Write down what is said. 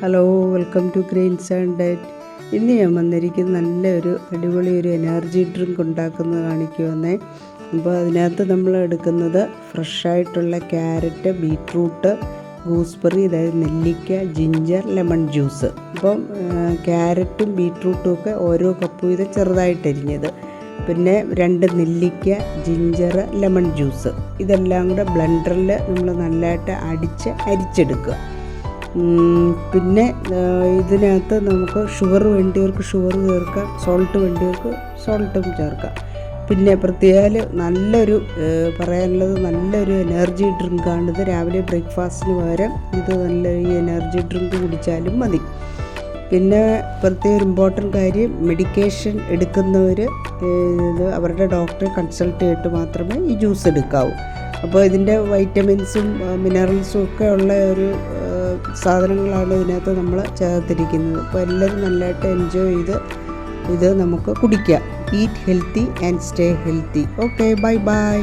Hello, welcome to grains and diet. ഇന്ന് ഞാൻ വന്നിരിക്കുന്നത് നല്ലൊരു അടിപൊളി ഒരു എനർജി ഡ്രിങ്ക് ഉണ്ടാക്കുന്നത് കാണിക്കുമെന്നേ. അപ്പോൾ അതിനകത്ത് നമ്മൾ എടുക്കുന്നത് ഫ്രഷായിട്ടുള്ള ക്യാരറ്റ്, ബീറ്റ്റൂട്ട്, ഗൂസ്ബെറി, അതായത് നെല്ലിക്ക, ജിഞ്ചർ, ലെമൺ ജ്യൂസ്. അപ്പം ക്യാരറ്റും ബീറ്റ്റൂട്ടും ഒക്കെ ഓരോ കപ്പ് വീതം ചെറുതായിട്ടരിഞ്ഞത്, പിന്നെ 2 നെല്ലിക്ക, ജിഞ്ചർ, ലെമൺ ജ്യൂസ്. ഇതെല്ലാം കൂടെ ബ്ലെൻഡറിൽ നമ്മൾ നല്ലതായിട്ട് അരിച്ചെടുക്കുക. പിന്നെ ഇതിനകത്ത് നമുക്ക് ഷുഗർ വേണ്ടിയവർക്ക് ഷുഗർ ചേർക്കാം, സോൾട്ട് വേണ്ടിയവർക്ക് സോൾട്ടും ചേർക്കാം. പിന്നെ പ്രത്യേകം നല്ലൊരു പറയാനുള്ളത്, നല്ലൊരു എനർജി ഡ്രിങ്കാണിത്. രാവിലെ ബ്രേക്ക്ഫാസ്റ്റിന് പകരം ഇത് നല്ല ഈ എനർജി ഡ്രിങ്ക് കുടിച്ചാലും മതി. പിന്നെ പ്രത്യേക ഒരു ഇമ്പോർട്ടൻ്റ് കാര്യം, മെഡിക്കേഷൻ എടുക്കുന്നവർ ഇത് അവരുടെ ഡോക്ടറെ കൺസൾട്ട് ചെയ്തിട്ട് മാത്രമേ ഈ ജ്യൂസ് എടുക്കാവൂ. അപ്പോൾ ഇതിൻ്റെ വൈറ്റമിൻസും മിനറൽസും ഒക്കെ ഉള്ള ഒരു സാധനങ്ങളാണ് ഇതിനകത്ത് നമ്മൾ ചേർത്തിരിക്കുന്നത്. അപ്പോൾ എല്ലാവരും നല്ലതായിട്ട് എൻജോയ് ചെയ്ത് ഇത് നമുക്ക് കുടിക്കാം. Eat healthy and stay healthy. Okay, bye bye.